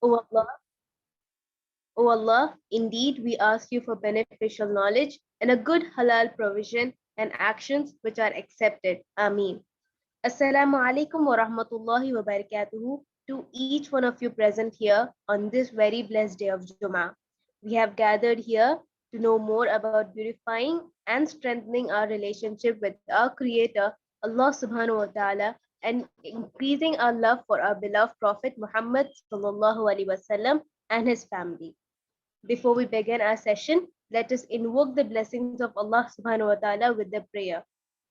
O Allah, O Allah, indeed we ask you for beneficial knowledge and a good halal provision and actions which are accepted. Ameen. Assalamu alaikum wa rahmatullahi wa barakatuhu to each one of you present here on this very blessed day of Jummah. We have gathered here to know more about beautifying and strengthening our relationship with our Creator, Allah subhanahu wa ta'ala, and increasing our love for our beloved Prophet Muhammad sallallahu alaihi wasallam and his family. Before we begin our session, let us invoke the blessings of Allah subhanahu wa ta'ala with the prayer.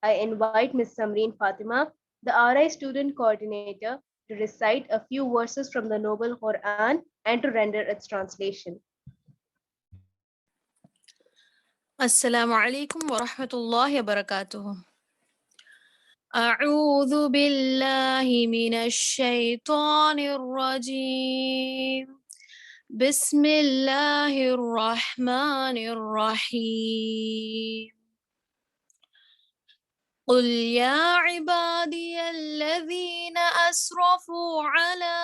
I invite Ms. Samreen Fatima, the RI student coordinator, to recite a few verses from the Noble Quran and to render its translation. Assalamu alaikum wa rahmatullahi wa barakatuh. أعوذ بالله من الشيطان الرجيم. بسم الله الرحمن الرحيم. قل يا عبادي الذين أسرفوا على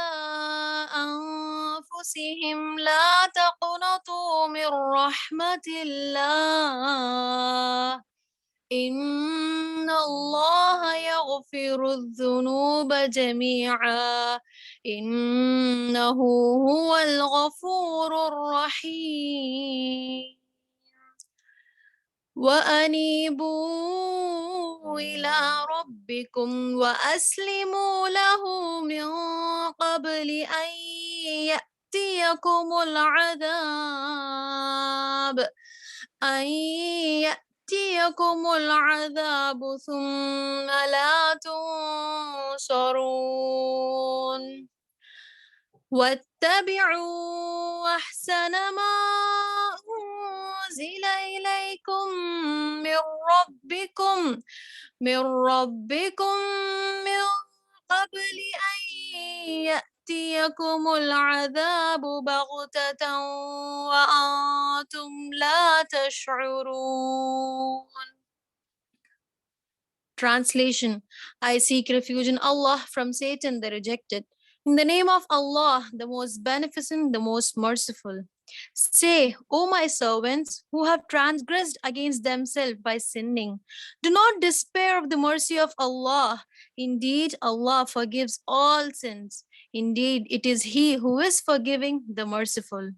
أنفسهم لا تقنطوا من رحمة الله إن الله يغفر الذنوب جميعا إنه هو الغفور الرحيم وأنيبوا إلى ربكم وأسلموا له من قبل أن يأتيكم العذاب ثم لا تنصرون واتبعوا أحسن ما أنزل إليكم من ربكم من قبل أن يأتيكم العذاب بغتة وأنتم لا تشعرون. Translation: I seek refuge in Allah from Satan the rejected. In the name of Allah, the most beneficent, the most merciful. Say, O my servants who have transgressed against themselves by sinning, do not despair of the mercy of Allah. Indeed, Allah forgives all sins. Indeed, it is He who is forgiving, the merciful.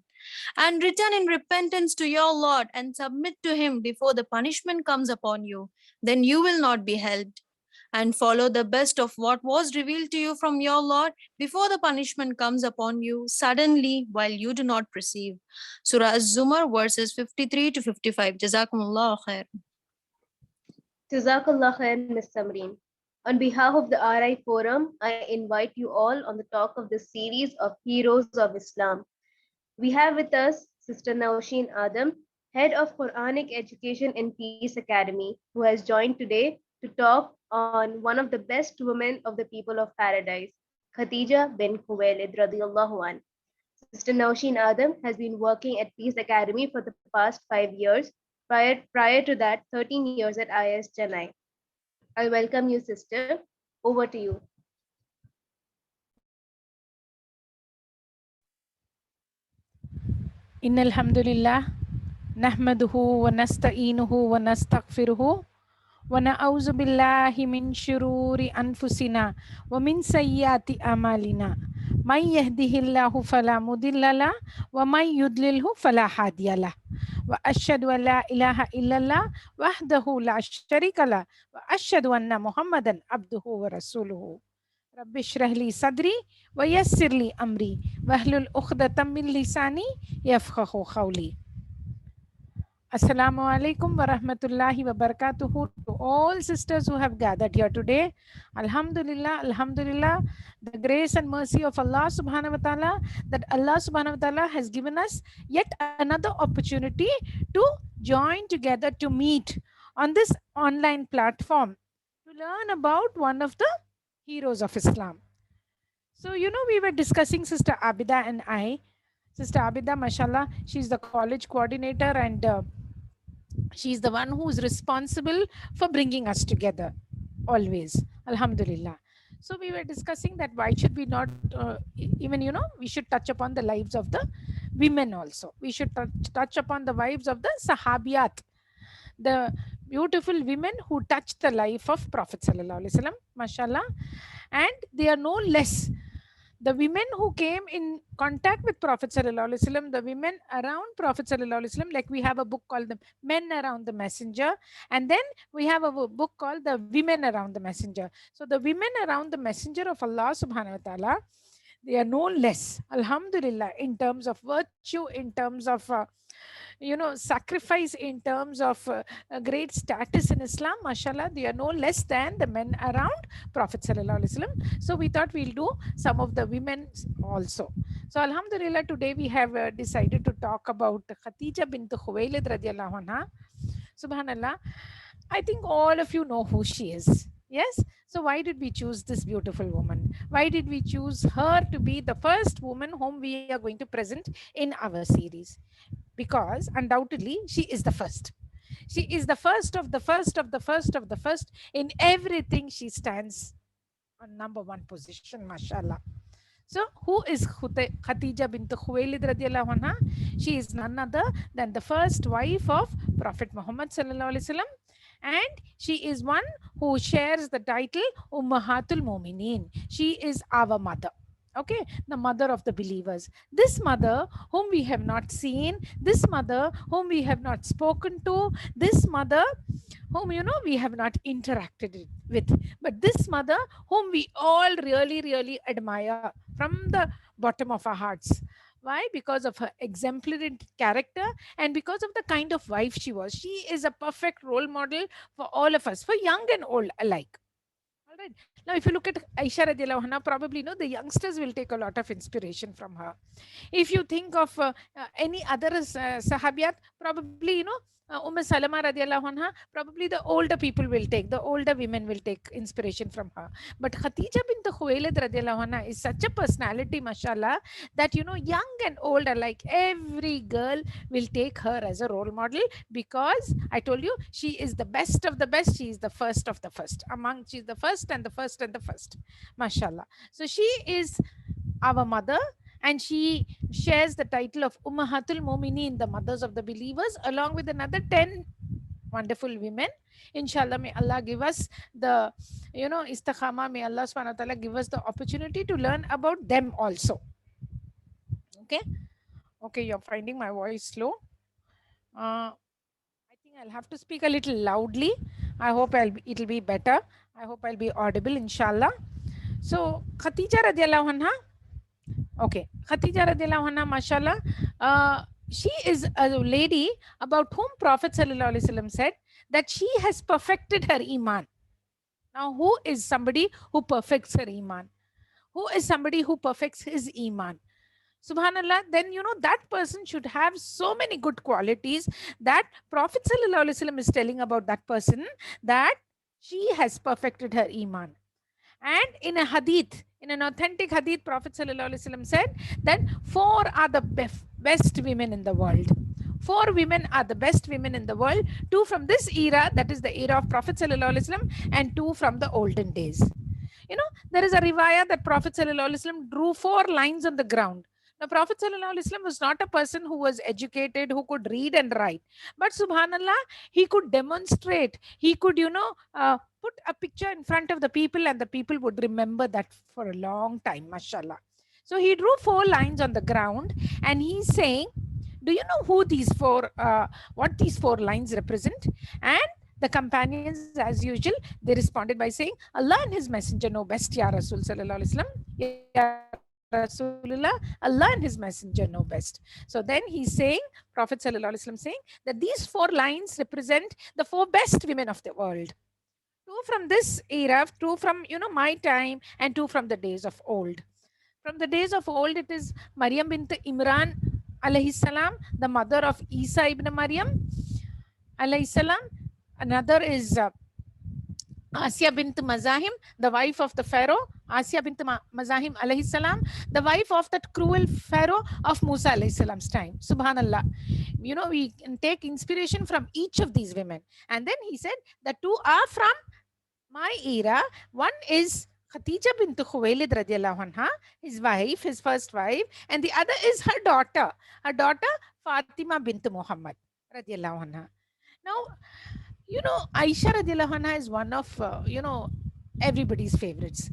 And return in repentance to your Lord and submit to Him before the punishment comes upon you. Then you will not be helped. And follow the best of what was revealed to you from your Lord before the punishment comes upon you suddenly while you do not perceive. Surah Az-Zumar verses 53 to 55. Jazakumullah khair. Jazakallah khair, Ms. Samreen. On behalf of the RI Forum, I invite you all on the talk of this series of Heroes of Islam. We have with us Sister Nausheen Adam, Head of Quranic Education in Peace Academy, who has joined today to talk on one of the best women of the people of paradise, Khadija bin Khuwailid radiyallahu an. Sister Nausheen Adam has been working at Peace Academy for the past 5 years, prior to that 13 years at IS Chennai. I welcome you, sister. Over to you. إن الحمد لله نحمده ونستعينه ونستغفره ونعوذ بالله من شرور أنفسنا ومن سيئات أعمالنا من يهده الله فلا مضل له ومن يضلله فلا هادي له وأشهد أن لا إله إلا الله وحده لا شريك له وأشهد أن محمدا عبده ورسوله رب اشرح لي صدري ويسر لي أمري واحلل عقدة من لساني يفقهوا قولي. Assalamu alaikum wa rahmatullahi wa barakatuhu to all sisters who have gathered here today. Alhamdulillah, Alhamdulillah, the grace and mercy of Allah subhanahu wa ta'ala, that Allah subhanahu wa ta'ala has given us yet another opportunity to join together to meet on this online platform to learn about one of the heroes of Islam. So, we were discussing Sister Abida and I. Sister Abida, mashallah, she's the college coordinator and she's the one who is responsible for bringing us together always. Alhamdulillah. So we were discussing that why should we not even, we should touch upon the lives of the women also. We should touch upon the wives of the Sahabiyat, the beautiful women who touched the life of Prophet Sallallahu Alaihi Wasallam, mashallah. And they are no less. The women who came in contact with Prophet Sallallahu Alaihi Wasallam, the women around Prophet Sallallahu Alaihi Wasallam, like we have a book called The Men Around the Messenger, and then we have a book called The Women Around the Messenger. So the women around the Messenger of Allah Subhanahu wa Ta'ala, they are no less, alhamdulillah, in terms of virtue, in terms of sacrifice, in terms of a great status in Islam, mashallah, they are no less than the men around Prophet Sallallahu Alaihi Wasallam. So we thought we'll do some of the women also. So alhamdulillah, today we have decided to talk about Khadija bint Khuwailid radiallahu anha. Subhanallah, I think all of you know who she is. Yes. So why did we choose this beautiful woman? Why did we choose her to be the first woman whom we are going to present in our series? Because undoubtedly she is the first. She is the first of the first of the first of the first. In everything she stands on number one position, mashallah. So who is Khadija bint Khuwailid radiallahu anha? She is none other than the first wife of Prophet Muhammad sallallahu alaihi wasallam, and she is one who shares the title Ummahatul Mu'mineen. She is our mother. Okay, the mother of the believers. This mother whom we have not seen, this mother whom we have not spoken to, this mother whom we have not interacted with, but this mother whom we all really, really admire from the bottom of our hearts. Why? Because of her exemplary character and because of the kind of wife she was. She is a perfect role model for all of us, for young and old alike. All right. Now, if you look at Aisha radiallahu anha, probably the youngsters will take a lot of inspiration from her. If you think of any other sahabiyat, probably Salama radiallahu anha, probably the older people will take, the older women will take inspiration from her. But Khadija bint Khuwailid radiallahu anha is such a personality, mashallah, that young and old alike, every girl will take her as a role model, because I told you she is the best of the best. She is the first of the first. She's the first and the first and the first, mashallah. So she is our mother, and she shares the title of Ummahatul Mu'mineen, the mothers of the believers, along with another 10 wonderful women. Inshallah, may Allah give us the istiqama. May Allah subhanahu wa ta'ala give us the opportunity to learn about them also. Okay, you're finding my voice slow. I think I'll have to speak a little loudly. I hope it'll be better. I hope I'll be audible, inshallah. So Khadija radiallahu anha. Okay, Khadija radiallahu anha, mashallah, she is a lady about whom Prophet sallallahu alaihi wasallam said that she has perfected her iman. Now, who is somebody who perfects her iman? Who is somebody who perfects his iman? Subhanallah, then that person should have so many good qualities that Prophet sallallahu alaihi wasallam is telling about that person, that she has perfected her iman. And in a hadith, in an authentic hadith, Prophet sallallahu alaihi wasallam said that 4 are the best women in the world. 4 women are the best women in the world. 2 from this era, that is the era of Prophet sallallahu alaihi wasallam, and 2 from the olden days. There is a riwayah that Prophet sallallahu alaihi wasallam drew 4 lines on the ground. Now, Prophet sallallahu alaihi wasallam was not a person who was educated, who could read and write, but subhanallah, he could demonstrate. He could, put a picture in front of the people, and the people would remember that for a long time, mashallah. So he drew 4 lines on the ground, and he's saying, do you know who these 4, what these 4 lines represent? And the companions, as usual, they responded by saying, Allah and His Messenger know best, Ya Rasul sallallahu alaihi wasallam. Ya Rasulullah, Allah and His Messenger know best. So then he's saying, Prophet sallallahu alaihi wasallam saying that these 4 lines represent the 4 best women of the world. 2 from this era, 2 from my time, and 2 from the days of old. From the days of old, it is Maryam bint Imran alayhi salam, the mother of Isa ibn Maryam alayhi salam. Another is Asya bint Mazahim, the wife of the Pharaoh, Asya bint Mazahim alayhi salam, the wife of that cruel Pharaoh of Musa alayhi salam's time. Subhanallah. We can take inspiration from each of these women. And then he said the 2 are from my era. One is Khatija bint Khuwailid radiallahu anha, his wife, his first wife, and the other is her daughter. Her daughter Fatima bint Muhammad radiallahu anha. Now, Aisha radiallahu anha is one of, everybody's favorites.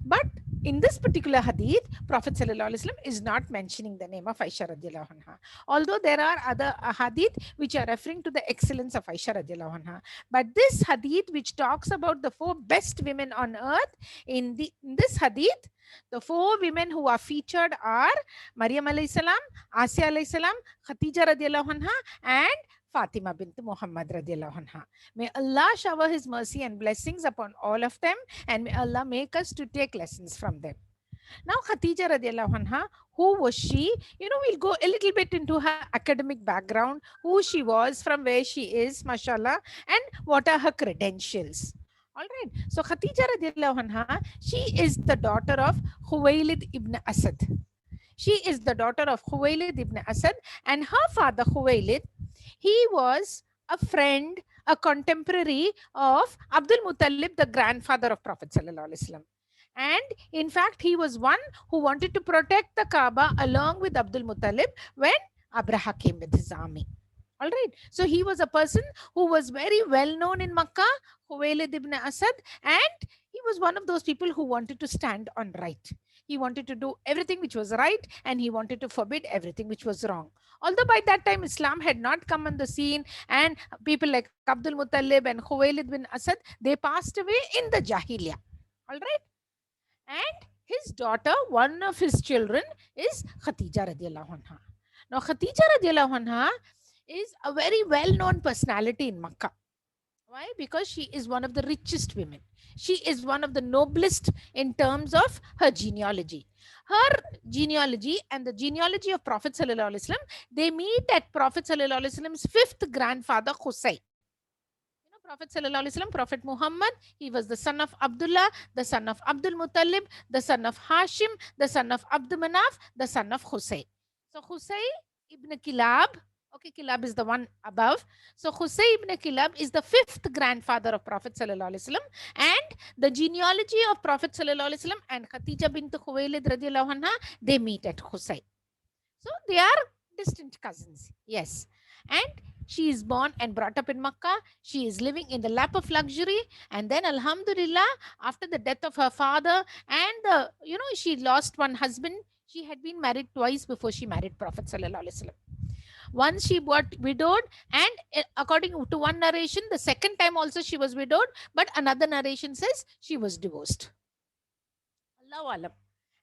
But in this particular hadith, Prophet sallallahu alaihi wasallam is not mentioning the name of Aisha radiallahu anha. Although there are other hadith which are referring to the excellence of Aisha radiallahu anha. But this hadith which talks about the 4 best women on earth, in this hadith, the 4 women who are featured are Maryam alayhi salam, Asya alayhi salam, Khatija radiallahu anha, and Fatima bint Muhammad radiallahu anha. May Allah shower his mercy and blessings upon all of them, and may Allah make us to take lessons from them. Now, Khatija radiallahu anha, who was she? We'll go a little bit into her academic background, who she was, from where she is, mashallah, and what are her credentials. All right. So, Khatija radiallahu anha, she is the daughter of Khuwailid ibn Asad. She is the daughter of Khuwailid ibn Asad, and her father Khuwailid, he was a friend, a contemporary of Abdul Muttalib, the grandfather of Prophet sallallahu alaihi wasallam. And in fact, he was one who wanted to protect the Kaaba along with Abdul Muttalib when Abraha came with his army. All right. So he was a person who was very well known in Makkah, Khuwailid ibn Asad, and he was one of those people who wanted to stand on right. He wanted to do everything which was right, and he wanted to forbid everything which was wrong. Although by that time Islam had not come on the scene, and people like Abdul Muttalib and Khuwailid bin Asad, they passed away in the Jahiliyyah. All right. And his daughter, one of his children, is Khatija radiallahu anha. Now, Khatija radiallahu anha is a very well-known personality in Makkah. Why? Because she is one of the richest women. She is one of the noblest in terms of her genealogy. Her genealogy and the genealogy of Prophet sallallahu alaihi wasallam, they meet at Prophet sallallahu alaihi wasallam's 5th grandfather, Qusay. Prophet sallallahu alaihi wasallam, Prophet Muhammad, he was the son of Abdullah, the son of Abdul Muttalib, the son of Hashim, the son of Abdul Manaf, the son of Qusay. So Qusay ibn Kilab, okay, Kilab is the one above. So Qusay ibn Kilab is the 5th grandfather of Prophet sallallahu alaihi wasallam, and the genealogy of Prophet sallallahu alaihi wasallam and Khatija bint Khuwailid radiallahu anha, they meet at Qusay. So they are distant cousins. Yes. And she is born and brought up in Makkah. She is living in the lap of luxury. And then, alhamdulillah, after the death of her father and, she lost one husband. She had been married twice before she married Prophet sallallahu alaihi wasallam. Once she got widowed, and according to one narration, the second time also she was widowed, but another narration says she was divorced. Allahu alam.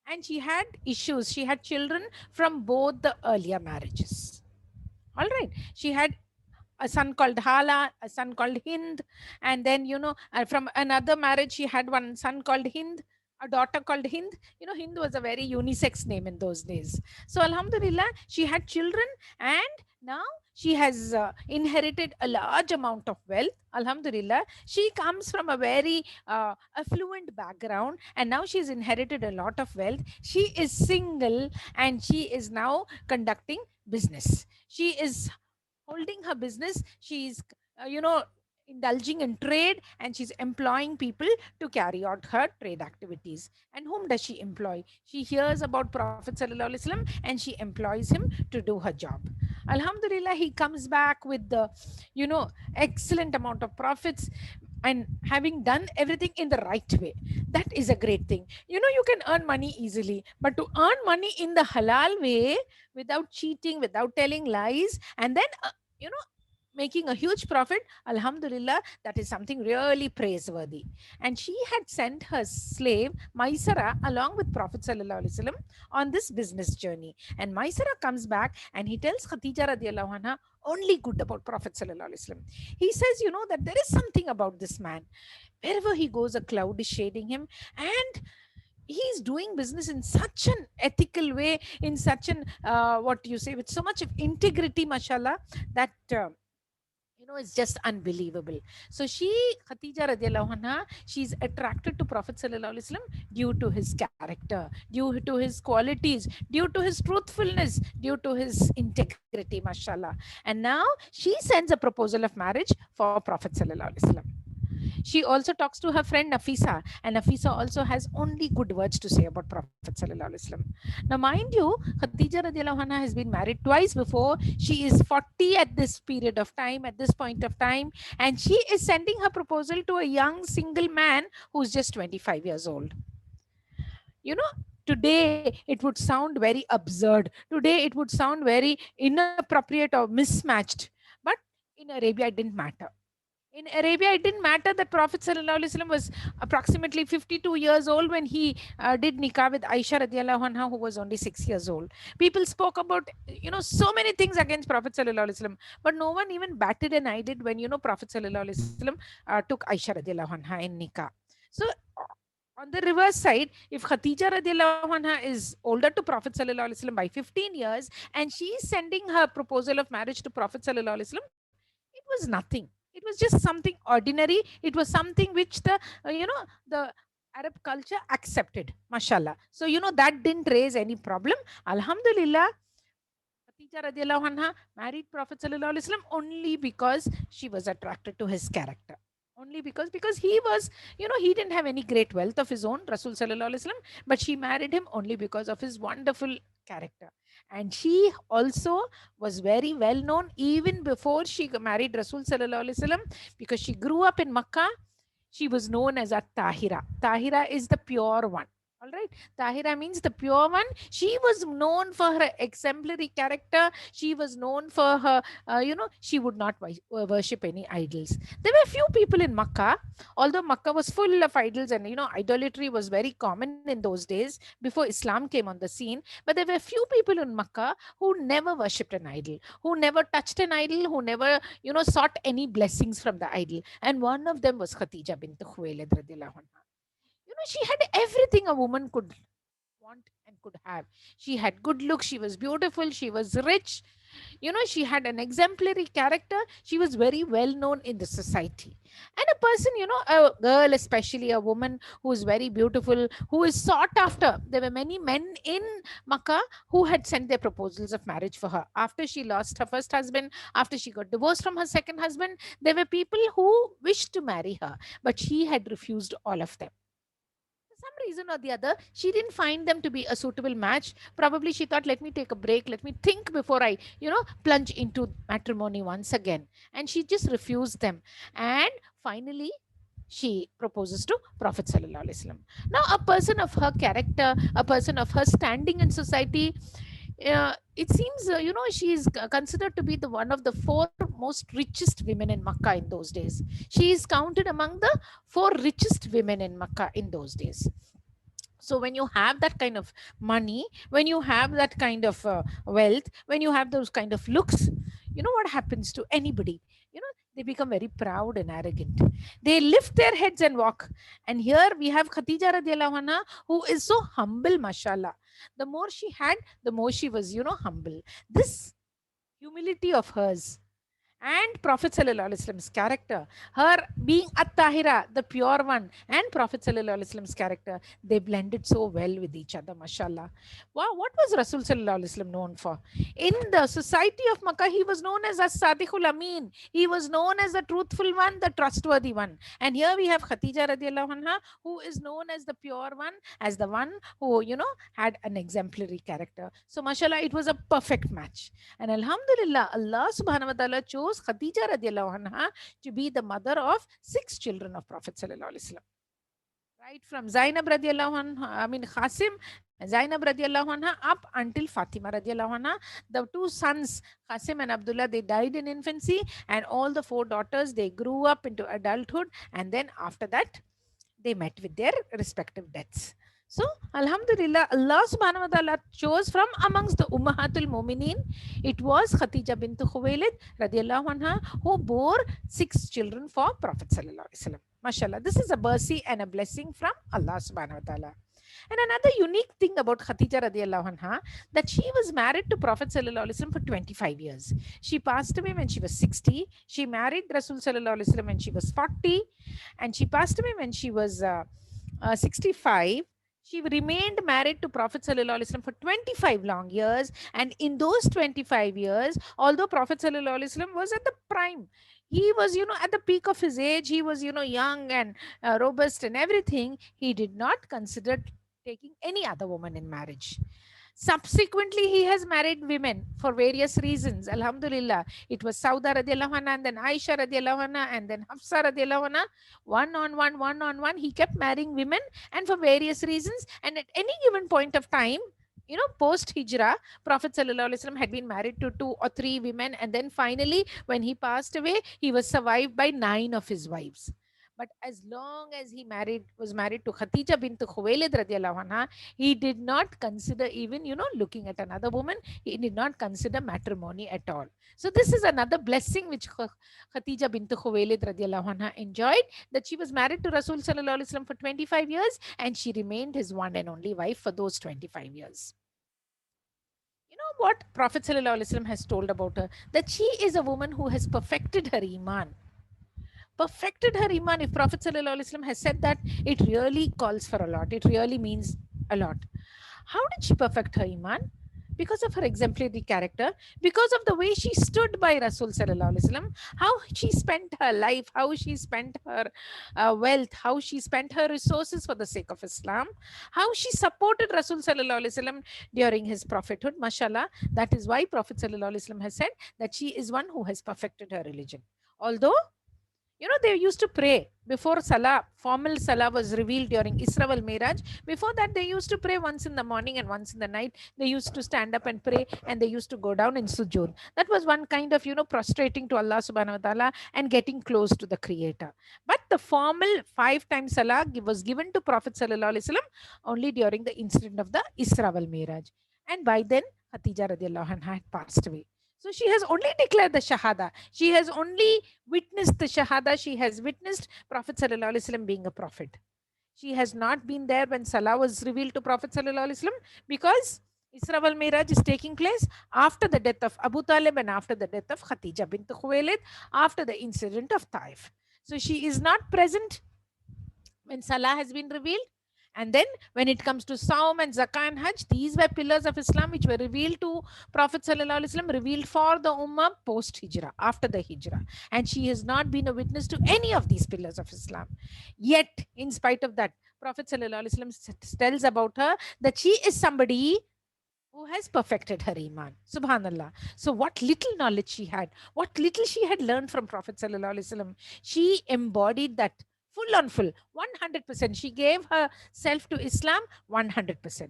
And she had issues. She had children from both the earlier marriages. All right. She had a son called Hala, a son called Hind. And then, from another marriage, she had one son called Hind, a daughter called Hind. Hind was a very unisex name in those days. So, alhamdulillah, she had children, and now she has inherited a large amount of wealth. Alhamdulillah, she comes from a very affluent background, and now she's inherited a lot of wealth. She is single, and she is now conducting business. She is holding her business. She's, indulging in trade, and she's employing people to carry out her trade activities. And whom does she employ? She hears about Prophet sallallahu alaihi wasallam, and she employs him to do her job. Alhamdulillah, he comes back with the, excellent amount of profits, and having done everything in the right way. That is a great thing. You can earn money easily, but to earn money in the halal way, without cheating, without telling lies, and then, making a huge profit, alhamdulillah, that is something really praiseworthy. And she had sent her slave Maisara along with Prophet sallallahu alaihi wasallam on this business journey. And Maisara comes back, and he tells Khatija radiallahu anha only good about Prophet sallallahu alaihi wasallam. He says, that there is something about this man. Wherever he goes, a cloud is shading him, and he's doing business in such an ethical way, in such an, with so much of integrity, mashallah, that it's just unbelievable. So Khatija radiallahu anha, she's attracted to Prophet sallallahu alaihi wasallam due to his character, due to his qualities, due to his truthfulness, due to his integrity, mashallah. And now she sends a proposal of marriage for Prophet sallallahu alaihi wasallam. She also talks to her friend Nafisa, and Nafisa also has only good words to say about Prophet Sallallahu Alaihi Wasallam. Now, mind you, Khadija radiallahu anha has been married twice before. She is 40 at this period of time, at this point of time, and she is sending her proposal to a young single man who's just 25 years old. You know, today it would sound very absurd. Today it would sound very inappropriate or mismatched. But in Arabia, it didn't matter. In Arabia, it didn't matter that Prophet ﷺ was approximately 52 years old when he did nikah with Aisha radiallahu anha, who was only 6 years old. People spoke about, so many things against Prophet ﷺ, but no one even batted an eyelid when, Prophet ﷺ took Aisha radiallahu anha in nikah. So on the reverse side, if Khatija radiallahu anha is older to Prophet sallallahu alaihi wasallam by 15 years, and she is sending her proposal of marriage to Prophet sallallahu alaihi wasallam, it was nothing. It was just something ordinary. It was something which the Arab culture accepted, mashallah. So, that didn't raise any problem. Alhamdulillah, Khatija radiallahu anha married Prophet sallallahu alaihi wasallam only because she was attracted to his character. Only because he was, he didn't have any great wealth of his own, Rasul sallallahu alaihi wasallam, but she married him only because of his wonderful character. And she also was very well known even before she married Rasul sallallahu alaihi wasallam, because she grew up in Makkah. She was known as a Tahira. Tahira is the pure one. All right. Tahira means the pure one. She was known for her exemplary character. She was known for her, she would not worship any idols. There were few people in Makkah, although Makkah was full of idols and, idolatry was very common in those days before Islam came on the scene. But there were few people in Makkah who never worshipped an idol, who never touched an idol, who never, sought any blessings from the idol. And one of them was Khatija bint Khuwailid radiallahu anha. She had everything a woman could want and could have. She had good looks. She was beautiful. She was rich. She had an exemplary character. She was very well known in the society. And a person, a girl, especially a woman who is very beautiful, who is sought after. There were many men in Makkah who had sent their proposals of marriage for her. After she lost her first husband, after she got divorced from her second husband, there were people who wished to marry her, but she had refused all of them. Some reason or the other, she didn't find them to be a suitable match. Probably she thought, let me take a break, let me think before I, plunge into matrimony once again. And she just refused them. And finally, she proposes to Prophet sallallahu alaihi wasallam. Now, a person of her character, a person of her standing in society, it seems, she is considered to be the one of the 4 most richest women in Makkah in those days. She is counted among the 4 richest women in Makkah in those days. So when you have that kind of money, when you have that kind of wealth, when you have those kind of looks, what happens to anybody? They become very proud and arrogant. They lift their heads and walk. And here we have Khatija radiallahu anha, who is so humble, mashallah. The more she had, the more she was, humble. This humility of hers and Prophet sallallahu alaihi wasallam's character, her being At-Tahira, the pure one, and Prophet sallallahu alaihi wasallam's character, they blended so well with each other, mashallah. Wow, what was Rasul sallallahu alaihi wasallam known for? In the society of Makkah, he was known as As-Sadiqul Amin. He was known as the truthful one, the trustworthy one. And here we have Khatija radiallahu anha, who is known as the pure one, as the one who, had an exemplary character. So, mashallah, it was a perfect match. And alhamdulillah, Allah subhanahu wa ta'ala chose Khadija radiallahu anha to be the mother of 6 children of Prophet sallallahu alaihi wasallam. Right from Zainab radiallahu anha, Qasim, Zainab radiallahu anha, up until Fatima radiallahu anha. The 2 sons, Qasim and Abdullah, they died in infancy, and all the 4 daughters, they grew up into adulthood, and then after that, they met with their respective deaths. So, alhamdulillah, Allah subhanahu wa ta'ala chose from amongst the Ummahatul Mu'mineen. It was Khatija bint Khuwailid radiallahu anha, who bore 6 children for Prophet sallallahu alaihi wasallam. Mashallah, this is a mercy and a blessing from Allah subhanahu wa ta'ala. And another unique thing about Khatija radiallahu anha, that she was married to Prophet sallallahu alaihi wasallam for 25 years. She passed away when she was 60. She married Rasul sallallahu alaihi wasallam when she was 40, and she passed away when she was 65. She remained married to Prophet sallallahu alaihi wasallam for 25 long years. And in those 25 years, although Prophet sallallahu alaihi wasallam was at the prime, He was, at the peak of his age. He was, young and robust and everything. He did not consider taking any other woman in marriage. Subsequently, he has married women for various reasons. Alhamdulillah. It was Sauda radiallahu anha, and then Aisha radiallahu anha, and then Hafsa radiallahu anha. One on one, one on one. He kept marrying women, and for various reasons. And at any given point of time, post Hijrah, Prophet Sallallahu Alaihi Wasallam had been married to 2 or 3 women. And then finally, when he passed away, he was survived by 9 of his wives. But as long as he was married to Khatija bint Khuwailid radiallahu anha, he did not consider even, looking at another woman. He did not consider matrimony at all. So this is another blessing which Khatija bint Khuwailid radiallahu anha enjoyed, that she was married to Rasul Sallallahu Alaihi Wasallam for 25 years, and she remained his one and only wife for those 25 years. You know what Prophet Sallallahu Alaihi Wasallam has told about her? That she is a woman who has perfected her iman. Perfected her iman. If Prophet Sallallahu Alaihi Wasallam has said that, it really calls for a lot. It really means a lot. How did she perfect her iman? Because of her exemplary character, because of the way she stood by Rasul Sallallahu Alaihi Wasallam, how she spent her life, how she spent her wealth, how she spent her resources for the sake of Islam, how she supported Rasul Sallallahu Alaihi Wasallam during his prophethood. Mashallah, that is why Prophet Sallallahu Alaihi Wasallam has said that she is one who has perfected her religion. Although, they used to pray before Salah. Formal Salah was revealed during Isra wal Miraj. Before that, they used to pray once in the morning and once in the night. They used to stand up and pray, and they used to go down in sujood. That was one kind of, prostrating to Allah subhanahu wa ta'ala and getting close to the Creator. But the formal 5 times Salah was given to Prophet Sallallahu Alaihi Wasallam only during the incident of the Isra wal Miraj. And by then, Khatija radiallahu anha had passed away. So she has only declared the Shahada. She has only witnessed the Shahada. She has witnessed Prophet Sallallahu Alaihi Wasallam being a prophet. She has not been there when Salah was revealed to Prophet Sallallahu Alaihi Wasallam, because Isra wal Miraj is taking place after the death of Abu Talib and after the death of Khatija bint Khuwailid, after the incident of Taif. So she is not present when Salah has been revealed. And then when it comes to Saum and Zakah and Hajj, these were pillars of Islam which were revealed to Prophet Sallallahu Alaihi Wasallam, revealed for the Ummah post Hijrah, after the Hijrah. And she has not been a witness to any of these pillars of Islam. Yet, in spite of that, Prophet Sallallahu Alaihi Wasallam tells about her that she is somebody who has perfected her iman. Subhanallah. So what little knowledge she had, what little she had learned from Prophet Sallallahu Alaihi Wasallam, she embodied that full on full, 100%. She gave herself to Islam 100%.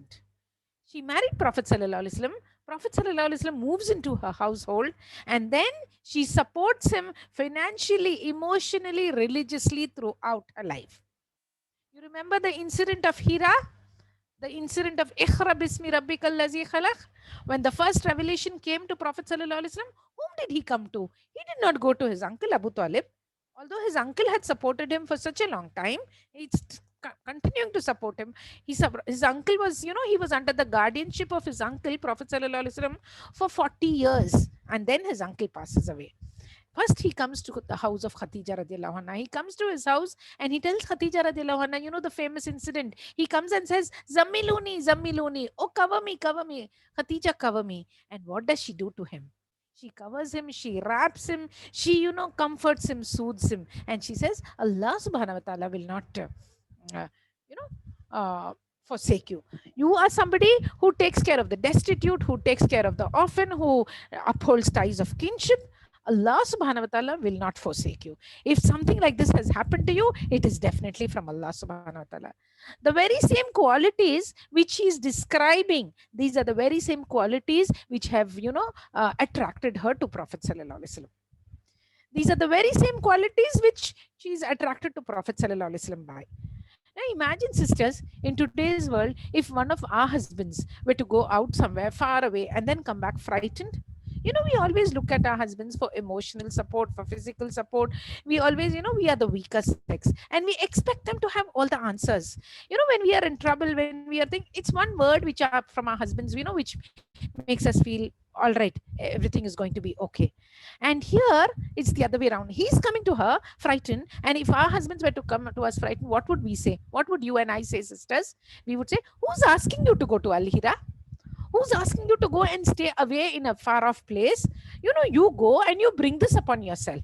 She married Prophet Sallallahu Alaihi Wasallam. Prophet Sallallahu Alaihi Wasallam moves into her household, and then she supports him financially, emotionally, religiously throughout her life. You remember the incident of Hira? The incident of Iqra bismi rabbikal ladzi khalaq? When the first revelation came to Prophet Sallallahu Alaihi Wasallam, whom did he come to? He did not go to his uncle Abu Talib. Although his uncle had supported him for such a long time, it's continuing to support him. His uncle was, he was under the guardianship of his uncle, Prophet Sallallahu Alaihi Wasallam, for 40 years. And then his uncle passes away. First, he comes to the house of Khatija radiallahu anha. He comes to his house and he tells Khatija radiallahu anha, the famous incident. He comes and says, Zammiluni, Zammiluni. Oh, cover me, cover me. Khatija, cover me. And what does she do to him? She covers him, she wraps him, she, comforts him, soothes him. And she says, Allah subhanahu wa ta'ala will not, forsake you. You are somebody who takes care of the destitute, who takes care of the orphan, who upholds ties of kinship. Allah subhanahu wa ta'ala will not forsake you. If something like this has happened to you, it is definitely from Allah subhanahu wa ta'ala. The very same qualities which he is describing, these are the very same qualities which have, attracted her to Prophet Sallallahu Alaihi Wasallam. These are the very same qualities which she is attracted to Prophet Sallallahu Alaihi Wasallam by. Now imagine, sisters, in today's world, if one of our husbands were to go out somewhere far away and then come back frightened. We always look at our husbands for emotional support, for physical support. We always, we are the weaker sex, and we expect them to have all the answers. When we are in trouble, when we are thinking, it's one word which are from our husbands, which makes us feel all right, everything is going to be okay. And here it's the other way around. He's coming to her frightened, and if our husbands were to come to us frightened, what would we say? What would you and I say, sisters? We would say, who's asking you to go to Al-Hira? Who's asking you to go and stay away in a far off place? You go and you bring this upon yourself.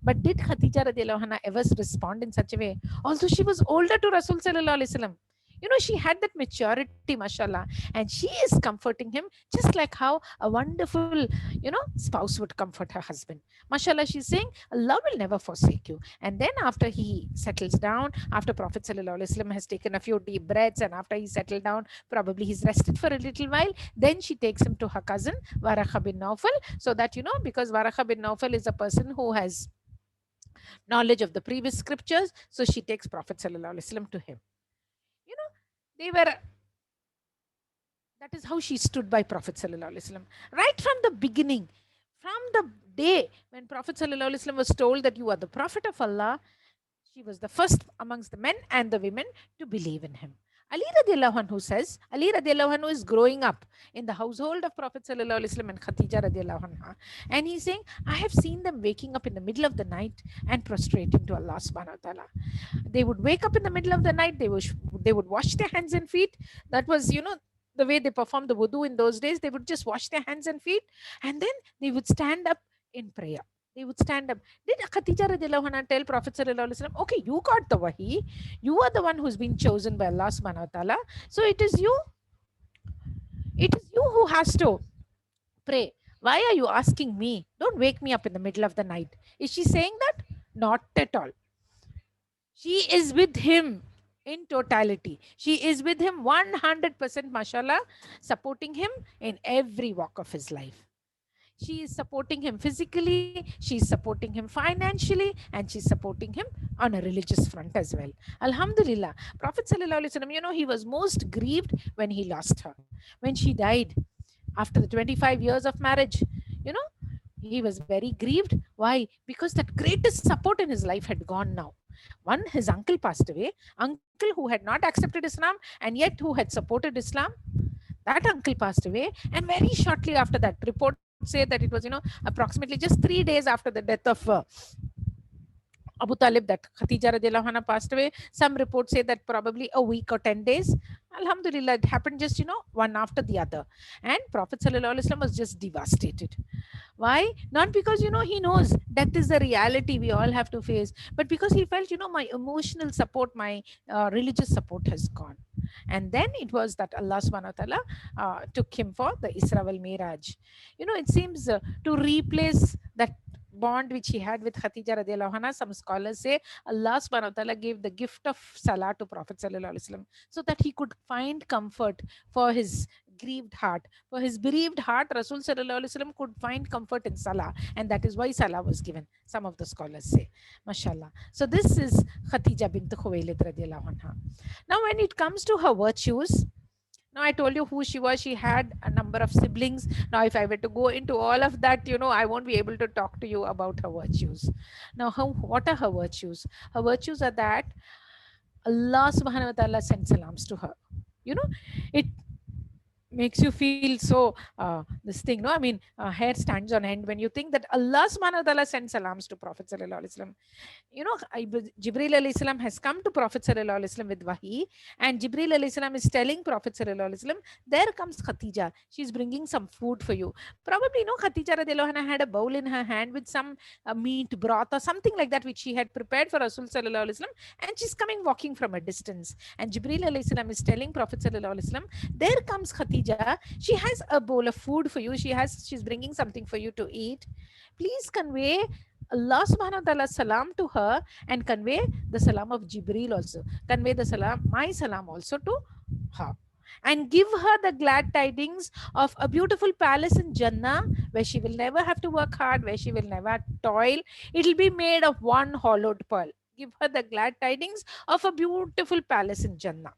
But did Khadija radiallahu anha ever respond in such a way? Although she was older to Rasul sallallahu alaihi wasallam, you know, she had that maturity, mashallah, and she is comforting him just like how a wonderful, you know, spouse would comfort her husband. Mashallah, she's saying, Allah will never forsake you. And then after he settles down, after Prophet sallallahu alaihi wasallam has taken a few deep breaths, and after he settled down, probably he's rested for a little while, then she takes him to her cousin, Warakha bin Nawfal, so that, you know, because Warakha bin Nawfal is a person who has knowledge of the previous scriptures, so she takes Prophet sallallahu alaihi wasallam to him. You know, they were, that is how she stood by Prophet sallallahu alaihi wasallam right from the beginning, from the day when Prophet sallallahu alaihi wasallam was told that you are the Prophet of Allah. She was the first amongst the men and the women to believe in him. Ali radiallahu anhu says, Ali radiallahu anhu is growing up in the household of Prophet sallallahu alaihi wasallam and Khadija radiallahu anha, and he's saying, I have seen them waking up in the middle of the night and prostrating to Allah subhanahu wa ta'ala. They would wake up in the middle of the night, they would wash their hands and feet. That was, you know, the way they performed the wudu in those days. They would just wash their hands and feet, and then they would stand up in prayer. They would stand up. Did Khadija radiallahu anha tell Prophet sallallahu alaihi wasallam, okay, you got the wahi, you are the one who's been chosen by Allah subhanahu wa ta'ala, so it is you who has to pray. Why are you asking me? Don't wake me up in the middle of the night. Is she saying that? Not at all. She is with him in totality. She is with him 100%, mashallah, supporting him in every walk of his life. She is supporting him physically, she's supporting him financially, and she's supporting him on a religious front as well. Alhamdulillah. Prophet sallallahu alaihi wasallam, you know, he was most grieved when he lost her. When she died after the 25 years of marriage, you know, he was very grieved. Why? Because that greatest support in his life had gone now. One, his uncle passed away, uncle who had not accepted Islam and yet who had supported Islam. That uncle passed away, and very shortly after that, reports say that it was, you know, approximately just 3 days after the death of Abu Talib that Khadija radiallahu anha passed away. Some reports say that probably a week or 10 days. Alhamdulillah, it happened just, you know, one after the other. And Prophet sallallahu alaihi wasallam was just devastated. Why? Not because, you know, he knows death is the reality we all have to face, but because he felt, you know, my emotional support, my religious support has gone. And then it was that Allah subhanahu wa ta'ala took him for the Isra wal Miraj. You know, it seems to replace that bond which he had with Khadija radiallahu anha, some scholars say Allah subhanahu wa ta'ala gave the gift of salah to Prophet sallallahu alaihi wasallam so that he could find comfort for his grieved heart. For his bereaved heart, Rasul sallallahu alaihi wasallam could find comfort in salah, and that is why salah was given, some of the scholars say. Mashallah. So this is Khadija bint Khuwailid radiallahu anha. Now when it comes to her virtues, now I told you who she was. She had a number of siblings. Now if I were to go into all of that, you know, I won't be able to talk to you about her virtues. Now what are her virtues? Her virtues are that Allah subhanahu wa ta'ala sent salams to her. You know, it makes you feel so this thing, no, I mean, hair stands on end when you think that Allah subhanahu wa ta'ala sent salams to Prophet sallallahu alaihi wasallam. You know, Jibreel alayhi salam has come to Prophet sallallahu alaihi wasallam with wahi, and Jibreel alayhi salam is telling Prophet sallallahu alaihi wasallam, there comes Khadija, she's bringing some food for you. Probably, you know, Khadija radiallahu anha had a bowl in her hand with some meat broth or something like that which she had prepared for Rasul sallallahu alaihi wasallam, and she's coming walking from a distance, and Jibreel alayhi salam is telling Prophet sallallahu alaihi wasallam, there comes Khadija, she has a bowl of food for you, she's bringing something for you to eat. Please convey Allah subhanahu wa ta'ala salam to her, and convey the salam of Jibreel also. Convey the salam, my salam also to her. And give her the glad tidings of a beautiful palace in Jannah where she will never have to work hard, where she will never toil. It will be made of one hollowed pearl. Give her the glad tidings of a beautiful palace in Jannah,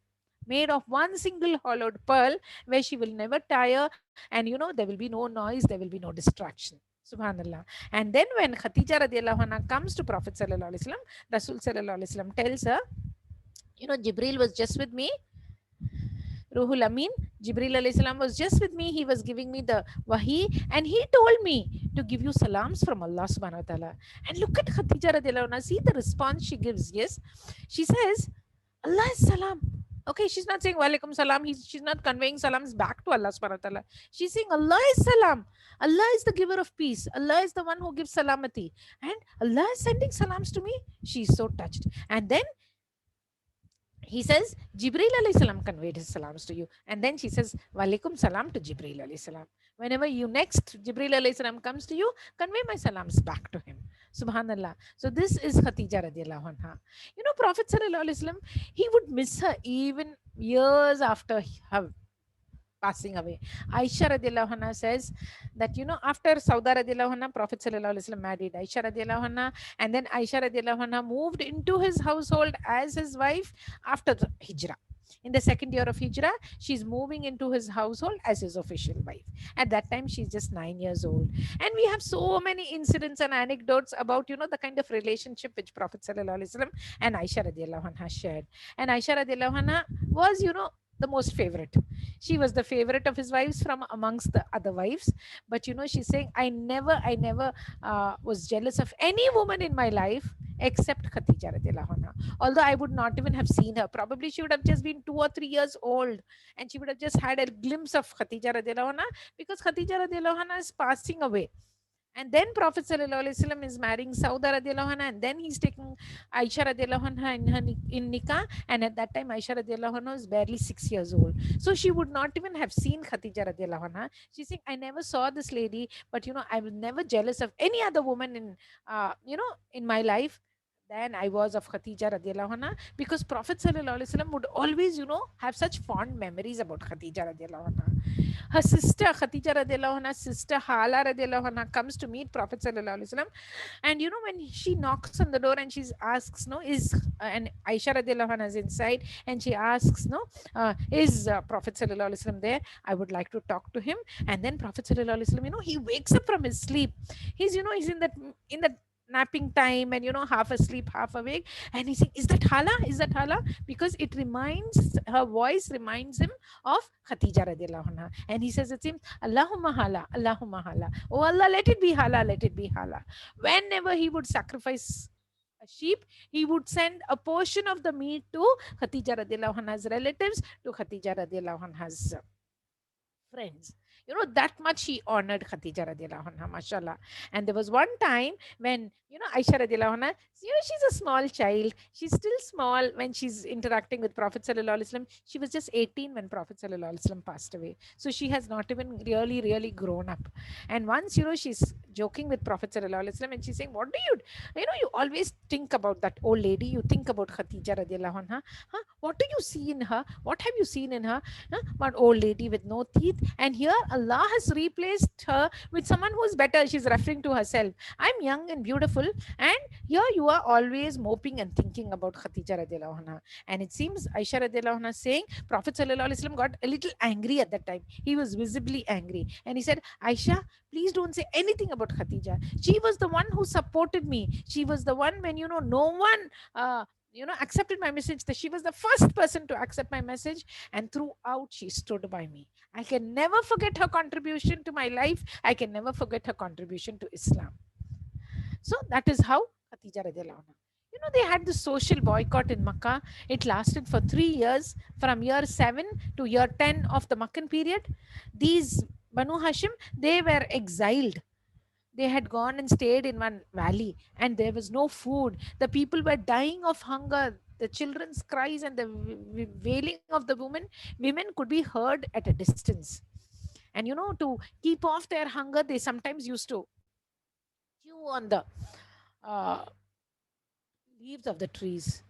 made of one single hollowed pearl, where she will never tire, and you know, there will be no noise, there will be no distraction. Subhanallah. And then when Khadija radiallahu anha comes to Prophet sallallahu alaihi wasallam, Rasul sallallahu alaihi wasallam tells her, you know, Jibreel was just with me, Ruhul Amin, Jibreel alayhi salam was just with me, he was giving me the wahi, and he told me to give you salams from Allah subhanahu wa ta'ala. And look at Khadija radiallahu anha, see the response she gives. Yes, she says, Allah is salam, Okay, she's not saying walaikum salam. She's not conveying salams back to Allah subhanahu wa ta'ala. She's saying Allah is salam. Allah is the giver of peace. Allah is the one who gives salamati. And Allah is sending salams to me. She's so touched. And then he says, Jibreel alayhi salam conveyed his salams to you. And then she says, walaikum salam to Jibreel alayhi salam. Whenever you next Jibreel alayhi salam comes to you, convey my salams back to him. Subhanallah. So this is Khatija radiallahu anha. You know, Prophet sallallahu alaihi wasallam, he would miss her even years after her passing away. Aisha radiallahu anha says that, you know, after Sauda radiallahu anha, Prophet sallallahu alaihi wasallam married Aisha radiallahu anha, and then Aisha radiallahu anha moved into his household as his wife after the Hijrah. In the second year of Hijrah, she's moving into his household as his official wife. At that time, she's just 9 years old. And we have so many incidents and anecdotes about, you know, the kind of relationship which Prophet sallallahu alaihi wasallam and Aisha radiallahu anha shared. And Aisha radiallahu anha was, you know, the most favorite. She was the favorite of his wives from amongst the other wives. But, you know, she's saying, I never was jealous of any woman in my life except Khatija radiallahu anha. Although I would not even have seen her. Probably she would have just been 2 or 3 years old, and she would have just had a glimpse of Khatija radiallahu anha, because Khatija radiallahu anha is passing away. And then Prophet sallallahu alaihi wasallam is marrying Sauda radiallahu anha, and then he's taking Aisha radiallahu anha in nikah. And at that time, Aisha radiallahu anha is barely 6 years old. So she would not even have seen Khatija radiallahu anha. She's saying, I never saw this lady, but, you know, I was never jealous of any other woman in, you know, in my life than I was of Khatija radiallahu anha, because Prophet sallallahu alaihi wasallam would always, you know, have such fond memories about Khatija radiallahu anha. Her sister Khatija radiallahu anha's sister Hala radiallahu anha comes to meet Prophet sallallahu alaihi wasallam, and, you know, when she knocks on the door and she asks, no, is and Aisha radiallahu anha is inside, and she asks, no, is Prophet sallallahu alaihi wasallam there? I would like to talk to him. And then Prophet sallallahu alaihi wasallam, you know, he wakes up from his sleep. He's, you know, he's in that napping time, and, you know, half asleep, half awake, and he's saying, is that Hala? Is that Hala? Because it reminds, her voice reminds him of Khatija radiallahu anha. And he says, it seems, Allahumma Hala, Allahumma Hala. Oh Allah, let it be Hala, let it be Hala. Whenever he would sacrifice a sheep, he would send a portion of the meat to Khatija radiallahu anha's relatives, to Khatija radiallahu anha's friends. You know, that much he honored Khatija radiallahu anha, mashallah. And there was one time when, you know, Aisha radiallahu anha, you know, she's a small child. She's still small when she's interacting with Prophet sallallahu alaihi wasallam. She was just 18 when Prophet sallallahu alaihi wasallam passed away. So she has not even really grown up. And once, you know, she's joking with Prophet sallallahu alaihi wasallam, and she's saying, what do you know, you always think about that old lady. You think about Khatija radiallahu anha. Huh? What do you see in her? What have you seen in her? Huh? One old lady with no teeth. And here Allah has replaced her with someone who is better. She's referring to herself. I'm young and beautiful, and here you are always moping and thinking about Khatija radiallahu anha. And it seems Aisha radiallahu anha saying, Prophet sallallahu alaihi wasallam got a little angry at that time. He was visibly angry, and he said, Aisha, please don't say anything about Khatija. She was the one who supported me. She was the one when, you know, no one you know, accepted my message. That she was the first person to accept my message, and throughout she stood by me. I can never forget her contribution to my life. I can never forget her contribution to Islam. So that is how Khatija radiallahu anha. You know, they had the social boycott in Makkah. It lasted for 3 years, from year 7 to year 10 of the Makkan period. These Banu Hashim, they were exiled. They had gone and stayed in one valley, and there was no food. The people were dying of hunger. The children's cries and the wailing of the women could be heard at a distance. And, you know, to keep off their hunger, they sometimes used to chew on the leaves of the trees.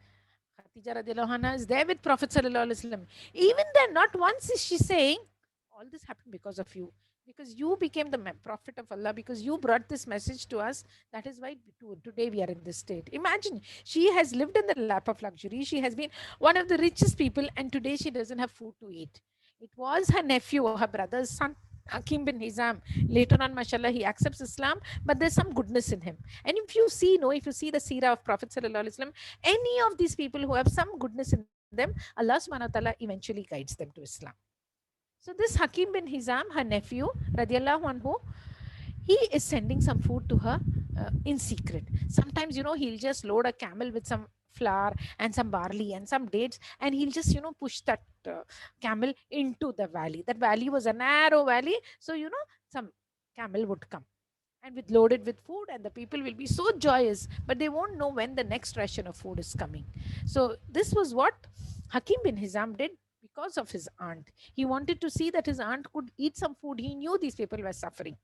Khatija radiallahu anha is there with Prophet sallallahu alaihi wasallam. Even then, not once is she saying, all this happened because of you. Because you became the prophet of Allah, because you brought this message to us. That is why today we are in this state. Imagine, she has lived in the lap of luxury. She has been one of the richest people, and today she doesn't have food to eat. It was her nephew, her brother's son, Hakim bin Hizam. Later on, mashallah, he accepts Islam, but there's some goodness in him. And if you see the seerah of Prophet sallallahu alaihi wasallam, any of these people who have some goodness in them, Allah subhanahu wa ta'ala eventually guides them to Islam. So this Hakim bin Hizam, her nephew, radiallahu anhu, he is sending some food to her in secret. Sometimes, you know, he'll just load a camel with some flour and some barley and some dates, and he'll just, push that camel into the valley. That valley was a narrow valley, so some camel would come and with loaded with food, and the people will be so joyous, but they won't know when the next ration of food is coming. So this was what Hakim bin Hizam did because of his aunt. He wanted to see that his aunt could eat some food. He knew these people were suffering,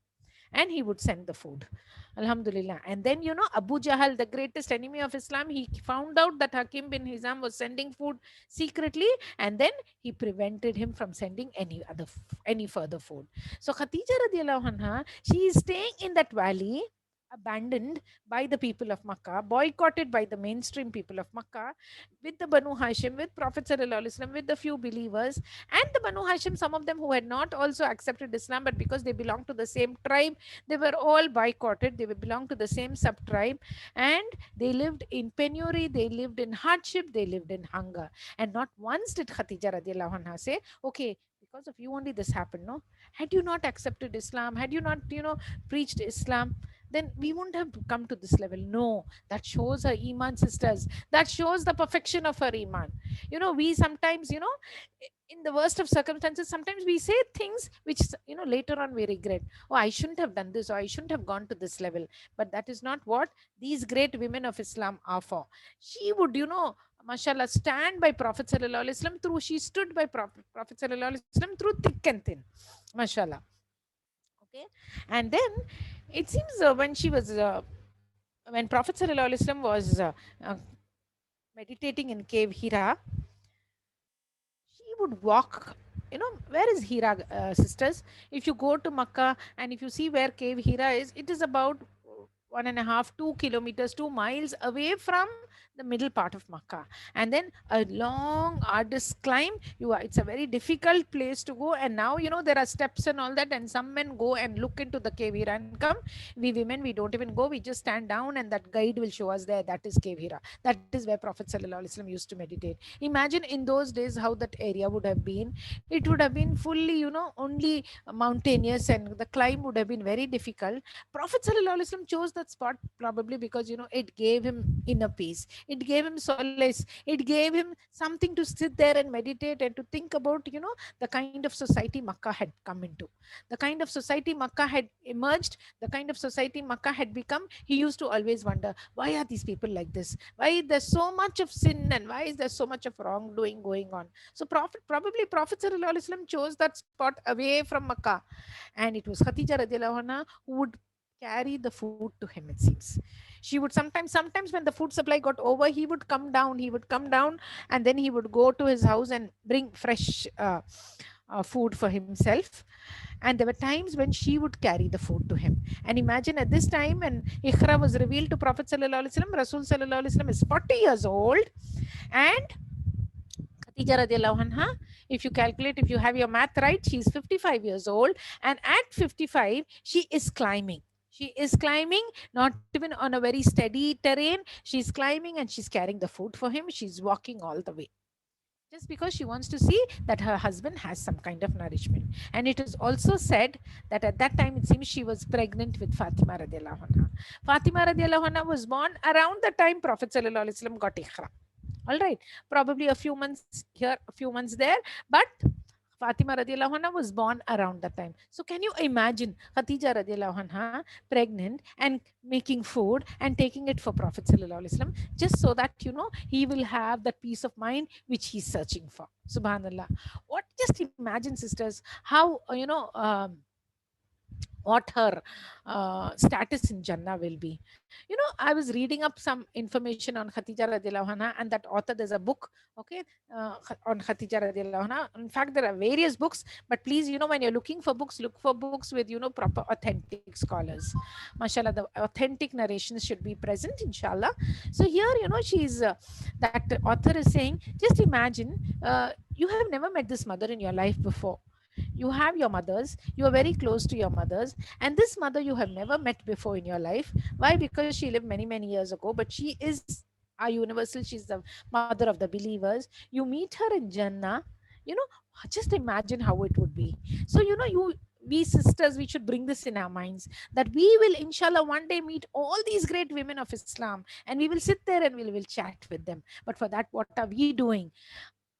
and he would send the food. Alhamdulillah. And then, Abu Jahal, the greatest enemy of Islam, he found out that Hakim bin Hizam was sending food secretly, and then he prevented him from sending any further food. So Khatija radiallahu anha, she is staying in that valley, abandoned by the people of Makkah, boycotted by the mainstream people of Makkah, with the Banu Hashim, with Prophet Sallallahu Alaihi Wasallam, with the few believers, and the Banu Hashim, some of them who had not also accepted Islam, but because they belonged to the same tribe, they were all boycotted. They belonged to the same sub tribe, and they lived in penury, they lived in hardship, they lived in hunger. And not once did Khatija radiallahu anha say, okay, because of you only this happened. No, had you not accepted Islam, had you not, preached Islam, then we wouldn't have come to this level. No, that shows her iman, sisters. That shows the perfection of her iman. We sometimes, in the worst of circumstances, sometimes we say things which, later on we regret. Oh, I shouldn't have done this, or I shouldn't have gone to this level. But that is not what these great women of Islam are for. She would, mashallah, stand by Prophet Sallallahu Alaihi Wasallam through, she stood by Prophet Sallallahu Alaihi Wasallam through thick and thin. Mashallah. Okay. And then it seems when Prophet Sallallahu Alaihi Wasallam was meditating in cave Hira, she would walk. Where is Hira, sisters? If you go to Makkah and if you see where cave Hira is, it is about 1.5, 2 kilometers, 2 miles away from the middle part of Makkah, and then a long arduous climb. It's a very difficult place to go, and now there are steps and all that, and some men go and look into the cave Hira and come. We women, we don't even go, we just stand down and that guide will show us there, that is cave Hira, that is where Prophet Sallallahu Alaihi Wasallam used to meditate. Imagine in those days how that area would have been. It would have been fully only mountainous, and the climb would have been very difficult. Prophet Sallallahu Alaihi Wasallam chose that spot probably because it gave him inner peace, it gave him solace, it gave him something to sit there and meditate and to think about the kind of society Makkah had come into, the kind of society Makkah had emerged, the kind of society Makkah had become. He used to always wonder, why are these people like this, why is there so much of sin, and why is there so much of wrongdoing going on? So Prophet Sallallahu Alaihi Wasallam chose that spot away from Makkah, and it was Khatija radiallahu anha who would carry the food to him. It seems she would sometimes when the food supply got over, he would come down, and then he would go to his house and bring fresh food for himself. And there were times when she would carry the food to him. And imagine at this time when Iqra was revealed to Prophet Sallallahu Alaihi Wasallam, Rasul Sallallahu Alaihi Wasallam is 40 years old, and Khatija radiallahu anha, if you calculate, if you have your math right, she's 55 years old, and at 55 she is climbing. She is climbing, not even on a very steady terrain. She's climbing and she's carrying the food for him. She's walking all the way, just because she wants to see that her husband has some kind of nourishment. And it is also said that at that time, it seems she was pregnant with Fatima radiallahu anha. Fatima radiallahu anha was born around the time Prophet Sallallahu Alaihi Wasallam got Iqra. All right, probably a few months here, a few months there, but Fatima radiallahu anha was born around that time. So can you imagine Khatija radiallahu anha pregnant and making food and taking it for Prophet Sallallahu Alaihi Wasallam, just so that he will have that peace of mind which he's searching for. Subhanallah. What, just imagine, sisters, how what her status in Jannah will be. I was reading up some information on Khatija radiallahu anha, and that author, there's a book, okay, on Khatija radiallahu anha. In fact, there are various books, but please, when you're looking for books, look for books with, proper authentic scholars. Mashallah, the authentic narrations should be present, inshallah. So here, she's, that author is saying, just imagine, you have never met this mother in your life before. You have your mothers, you are very close to your mothers, and this mother you have never met before in your life. Why? Because she lived many, many years ago, but she is our universal, she's the mother of the believers. You meet her in Jannah, just imagine how it would be. So, we sisters, we should bring this in our minds, that we will inshallah one day meet all these great women of Islam, and we will sit there and we will chat with them. But for that, what are we doing?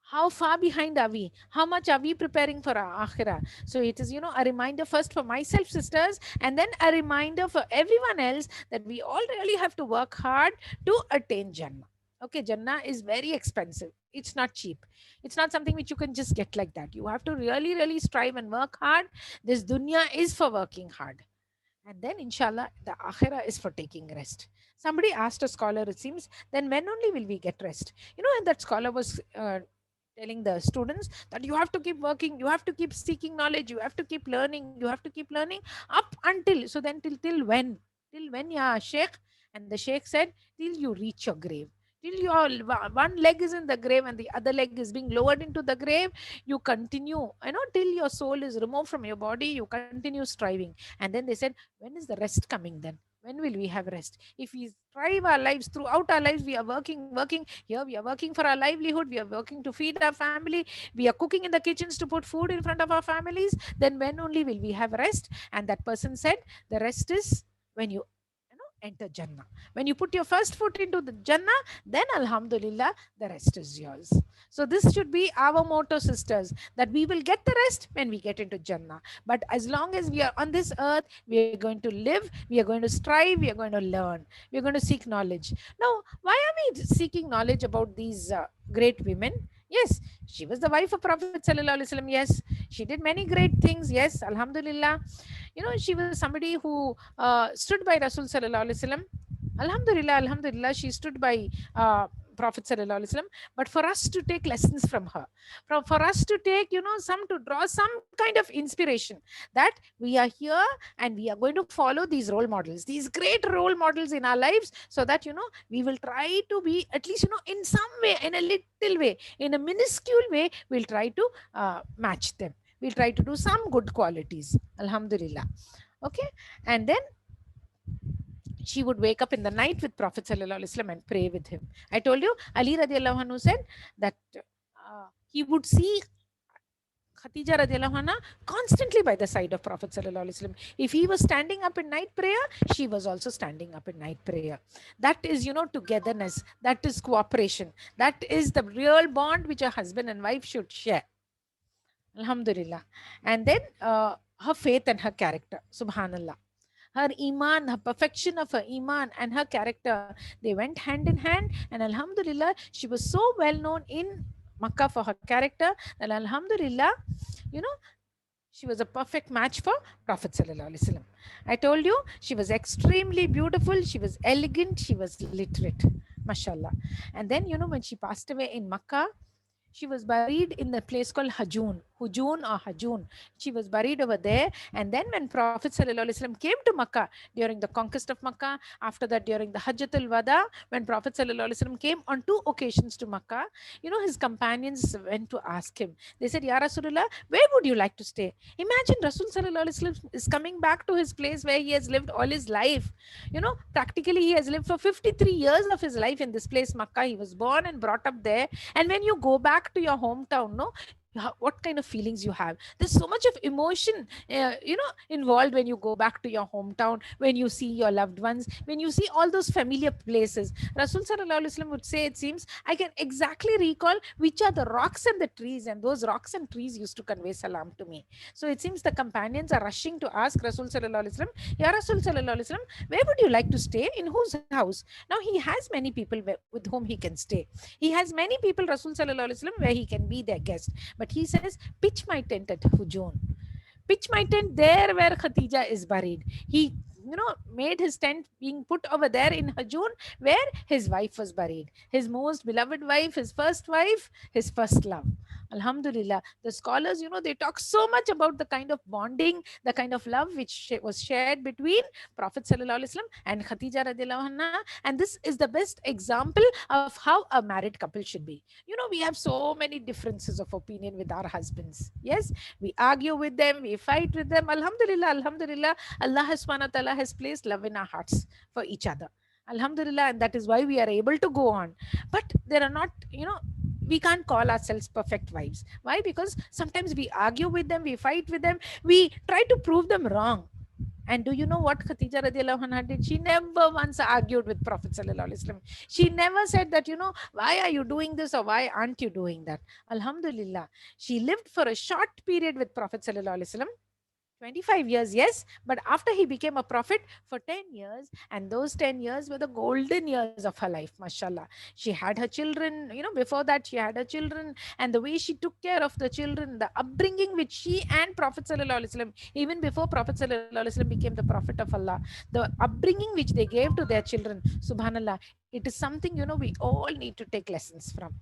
How far behind are we? How much are we preparing for our akhirah? So it is, a reminder first for myself, sisters, and then a reminder for everyone else, that we all really have to work hard to attain Jannah. Okay, Jannah is very expensive. It's not cheap. It's not something which you can just get like that. You have to really, really strive and work hard. This dunya is for working hard. And then, inshallah, the akhirah is for taking rest. Somebody asked a scholar, it seems, then when only will we get rest? And that scholar was telling the students that you have to keep working, you have to keep seeking knowledge, you have to keep learning, you have to keep learning up until, so then till when? Till when, yeah, Sheikh? And the Sheikh said, till you reach your grave. Till your one leg is in the grave and the other leg is being lowered into the grave, you continue, till your soul is removed from your body, you continue striving. And then they said, when is the rest coming then? When will we have rest? If we strive our lives, throughout our lives, we are working. Here we are working for our livelihood. We are working to feed our family. We are cooking in the kitchens to put food in front of our families. Then when only will we have rest? And that person said, the rest is when you enter Jannah. When you put your first foot into the Jannah, then Alhamdulillah, the rest is yours. So this should be our motto, sisters, that we will get the rest when we get into Jannah. But as long as we are on this earth, we are going to live, we are going to strive, we are going to learn, we are going to seek knowledge. Now, why are we seeking knowledge about these great women? Yes, she was the wife of Prophet Sallallahu Alaihi Wasallam. Yes, she did many great things. Yes, Alhamdulillah. She was somebody who stood by Rasul Sallallahu Alaihi Wasallam. Alhamdulillah, Alhamdulillah, she stood by Prophet Sallallahu Alaihi Wasallam. But for us to take lessons from her, for us to take, to draw some kind of inspiration, that we are here and we are going to follow these role models, these great role models in our lives, so that, we will try to be at least, in some way, in a little way, in a minuscule way, we'll try to match them. We'll try to do some good qualities. Alhamdulillah. Okay. And then she would wake up in the night with Prophet Sallallahu Alaihi Wasallam and pray with him. I told you, Ali radiallahu anhu said that he would see Khatija radiallahu anha constantly by the side of Prophet Sallallahu Alaihi Wasallam. If he was standing up in night prayer, she was also standing up in night prayer. That is, togetherness. That is cooperation. That is the real bond which a husband and wife should share. Alhamdulillah. And then her faith and her character, subhanallah. Her iman, her perfection of her iman and her character, they went hand in hand. And alhamdulillah, she was so well known in Makkah for her character that alhamdulillah, she was a perfect match for Prophet Sallallahu Alaihi Wasallam. I told you, she was extremely beautiful, she was elegant, she was literate, mashallah. And then, when she passed away in Makkah, she was buried in the place called Hujun or Hajun. She was buried over there. And then when Prophet Sallallahu Alaihi Wasallam came to Makkah during the conquest of Makkah, after that during the Hajjatul Wada, when Prophet Sallallahu Alaihi Wasallam came on 2 occasions to Makkah, his companions went to ask him. They said, Ya Rasulullah, where would you like to stay? Imagine Rasul Sallallahu Alaihi Wasallam is coming back to his place where he has lived all his life. Practically he has lived for 53 years of his life in this place, Makkah. He was born and brought up there. And when you go back to your hometown, what kind of feelings you have? There's so much of emotion involved when you go back to your hometown, when you see your loved ones, when you see all those familiar places. Rasul Sallallahu Alaihi Wasallam would say, it seems, I can exactly recall which are the rocks and the trees, and those rocks and trees used to convey salam to me. So it seems the companions are rushing to ask Rasul Sallallahu Alaihi Wasallam, Ya Rasul Sallallahu Alaihi Wasallam, where would you like to stay? In whose house? Now he has many people with whom he can stay. He has many people, Rasul Sallallahu Alaihi Wasallam, where he can be their guest. But he says, pitch my tent at Hujun. Pitch my tent there where Khatija is buried. He, made his tent being put over there in Hajun where his wife was buried. His most beloved wife, his first wife, his first love. Alhamdulillah. The scholars, they talk so much about the kind of bonding, the kind of love which was shared between Prophet Sallallahu Alaihi Wasallam and Khatija radiallahu anha. And this is the best example of how a married couple should be. We have so many differences of opinion with our husbands. Yes, we argue with them, we fight with them. Alhamdulillah, Alhamdulillah, Allah subhanahu wa ta'ala has placed love in our hearts for each other. Alhamdulillah, and that is why we are able to go on. But there are not, we can't call ourselves perfect wives. Why? Because sometimes we argue with them, we fight with them, we try to prove them wrong. And do you know what Khatija radiallahu anha did? She never once argued with Prophet sallallahu alaihi wasallam. She never said that, why are you doing this or why aren't you doing that? Alhamdulillah. She lived for a short period with Prophet sallallahu alaihi wasallam. 25 years, yes, but after he became a prophet for 10 years, and those 10 years were the golden years of her life, mashallah. She had her children, before that she had her children, and the way she took care of the children, the upbringing which she and Prophet sallallahu alaihi wasallam, even before Prophet sallallahu alaihi wasallam became the prophet of Allah, the upbringing which they gave to their children, subhanallah, it is something, we all need to take lessons from.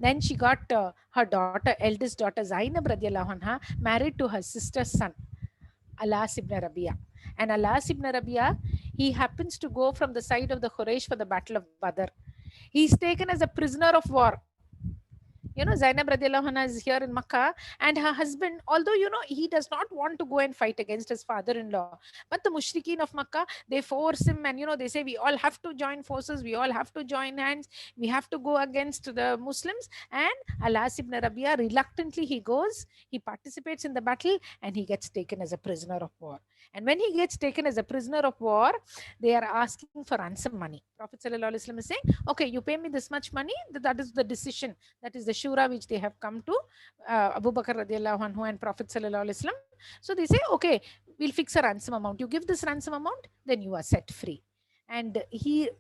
Then she got her daughter, eldest daughter Zainab radiallahu anha, married to her sister's son, Alas ibn Rabia. And Alas ibn Rabia, he happens to go from the side of the Quraysh for the battle of Badr. He's taken as a prisoner of war. Zainab radiallahu anha is here in Makkah, and her husband, although, he does not want to go and fight against his father-in-law, but the mushrikeen of Makkah, they force him, and, they say, we all have to join forces, we all have to join hands, we have to go against the Muslims. And Alas ibn Rabia, reluctantly he goes, he participates in the battle, and he gets taken as a prisoner of war. And when he gets taken as a prisoner of war, they are asking for ransom money. Prophet sallallahu alaihi wasallam is saying, okay, you pay me this much money, that is the decision, that is the shura which they have come to Abu Bakr radiallahu anhu and Prophet sallallahu alaihi wasallam. So they say, okay, we'll fix a ransom amount. You give this ransom amount, then you are set free. And he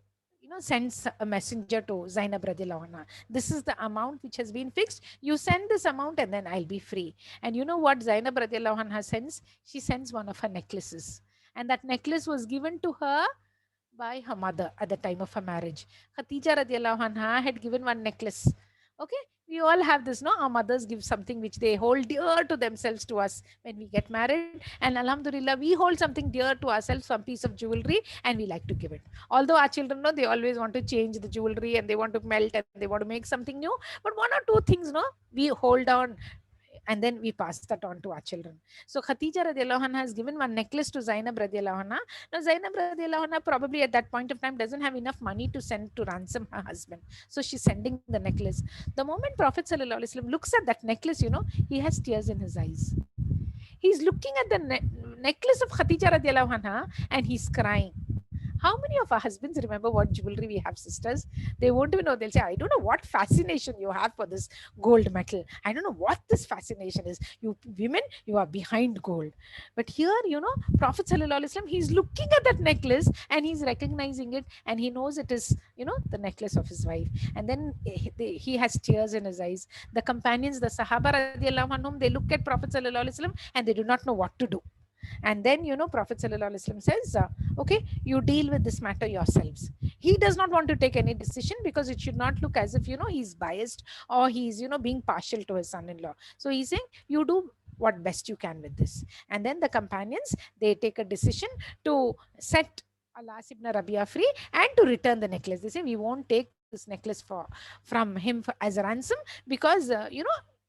sends a messenger to Zainab radiallahu anha. This is the amount which has been fixed. You send this amount and then I'll be free. And you know what Zainab radiallahu anha sends? She sends one of her necklaces. And that necklace was given to her by her mother at the time of her marriage. Khatija radiallahu anha had given one necklace. Okay, we all have this, no? Our mothers give something which they hold dear to themselves to us when we get married. And alhamdulillah, we hold something dear to ourselves, some piece of jewelry, and we like to give it. Although our children, they always want to change the jewelry and they want to melt and they want to make something new. But one or two things, we hold on, and then we pass that on to our children. So Khatija radiallahu anha has given one necklace to Zainab radiallahu anha. Now Zainab radiallahu anha probably at that point of time doesn't have enough money to send to ransom her husband. So she's sending the necklace. The moment Prophet sallallahu alaihi wasallam looks at that necklace, he has tears in his eyes. He's looking at the necklace of Khatija radiallahu anha and he's crying. How many of our husbands remember what jewelry we have, sisters? They won't even know. They'll say, I don't know what fascination you have for this gold metal. I don't know what this fascination is. You women, you are behind gold. But here, Prophet sallallahu alaihi wasallam, he's looking at that necklace and he's recognizing it and he knows it is, the necklace of his wife. And then he has tears in his eyes. The companions, the Sahaba radiallahu anhum, they look at Prophet sallallahu alaihi wasallam and they do not know what to do. And then, Prophet sallallahu alaihi wasallam says, okay, you deal with this matter yourselves. He does not want to take any decision because it should not look as if, he's biased or he's, being partial to his son-in-law. So he's saying, you do what best you can with this. And then the companions, they take a decision to set Alas ibn Rabia free and to return the necklace. They say, we won't take this necklace from him as a ransom because,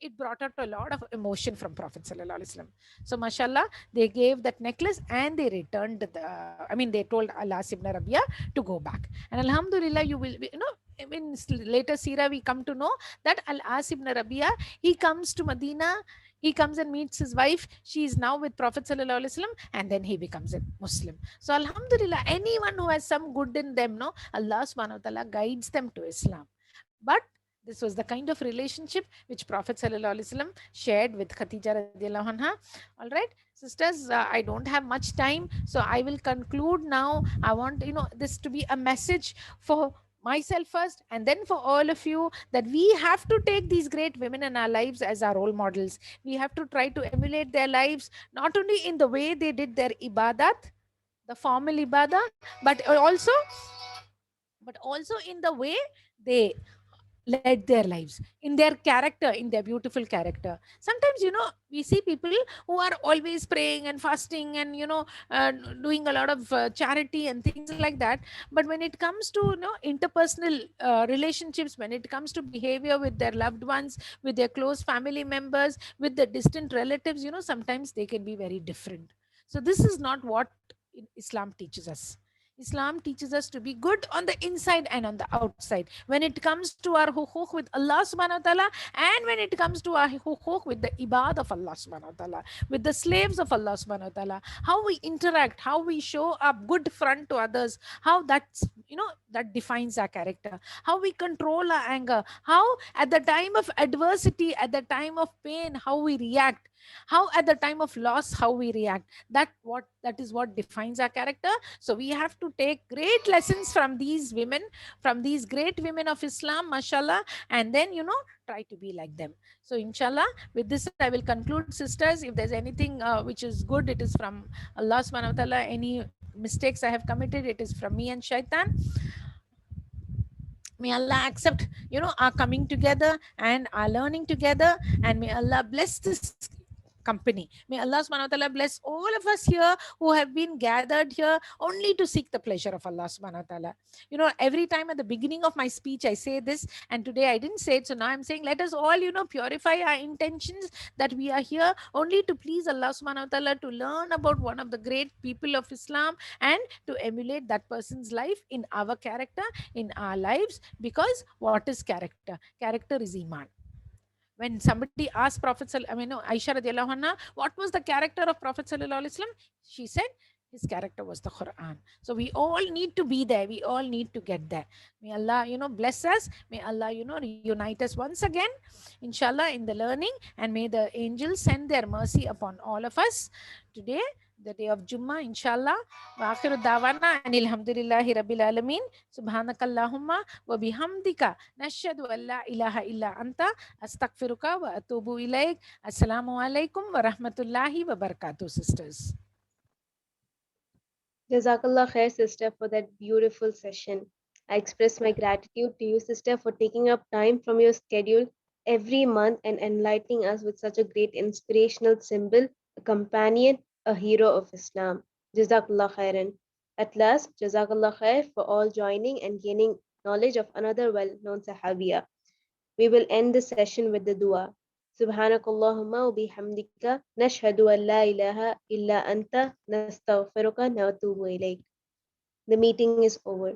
it brought out a lot of emotion from Prophet sallallahu alaihi wasallam. So mashallah, they gave that necklace and they returned they told Alas ibn Rabia to go back. And alhamdulillah, you will, in later seerah we come to know that Alas ibn Rabia, he comes to Medina, he comes and meets his wife. She is now with Prophet sallallahu alaihi wasallam, and then he becomes a Muslim. So alhamdulillah, anyone who has some good in them, Allah subhanahu wa ta'ala guides them to Islam. But this was the kind of relationship which Prophet sallallahu alaihi wasallam shared with Khatija radiallahu anha. All right, sisters, I don't have much time, so I will conclude now. I want this to be a message for myself first and then for all of you, that we have to take these great women in our lives as our role models. We have to try to emulate their lives, not only in the way they did their ibadat, the formal ibadah, but also in the way they led their lives, in their character, in their beautiful character. Sometimes, we see people who are always praying and fasting and, doing a lot of charity and things like that. But when it comes to, interpersonal relationships, when it comes to behavior with their loved ones, with their close family members, with the distant relatives, sometimes they can be very different. So this is not what Islam teaches us. Islam teaches us to be good on the inside and on the outside. When it comes to our hukuk with Allah subhanahu wa ta'ala, and when it comes to our hukuk with the ibad of Allah subhanahu wa ta'ala, with the slaves of Allah subhanahu wa ta'ala, how we interact, how we show a good front to others, how that's, that defines our character, how we control our anger, how at the time of adversity, at the time of pain, how we react, how at the time of loss, how we react. That is what defines our character. So we have to take great lessons from these women, from these great women of Islam, mashallah, and then try to be like them. So inshallah, with this I will conclude, sisters. If there's anything which is good, it is from Allah subhanahu wa ta'ala. Any mistakes I have committed, it is from me and shaitan. May Allah accept our coming together and our learning together, and may Allah bless this company. May Allah subhanahu wa ta'ala bless all of us here who have been gathered here only to seek the pleasure of Allah subhanahu wa ta'ala. Every time at the beginning of my speech I say this, and today I didn't say it, so now I'm saying, let us all purify our intentions, that we are here only to please Allah subhanahu wa ta'ala, to learn about one of the great people of Islam, and to emulate that person's life in our character, in our lives. Because what is character? Character is iman. When somebody asked Prophet, Aisha radiallahu anha, what was the character of Prophet sallallahu alaihi wasallam? She said his character was the Quran. So we all need to be there. We all need to get there. May Allah, bless us. May Allah, reunite us once again, inshallah, in the learning. And may the angels send their mercy upon all of us today, the day of Jummah, inshallah. Wa akhiru dawana and alhamdulillahi rabbil alameen. Subhanakallahumma wa bihamdika nashhadu an la ilaha illa anta astaghfiruka wa atubu ilaik. Assalamu alaikum wa rahmatullahi wa barakatuh, sisters. Jazakallah khair, sister, for that beautiful session. I express my gratitude to you, sister, for taking up time from your schedule every month and enlightening us with such a great inspirational symbol, a companion, a hero of Islam. Jazakallah khairan. At last, Jazakallah khair for all joining and gaining knowledge of another well-known Sahabiya. We will end the session with the dua. Subhanakallahumma wa bihamdika nashhadu an la ilaha illa anta nastaghfiruka wa natubu ilayk. The meeting is over.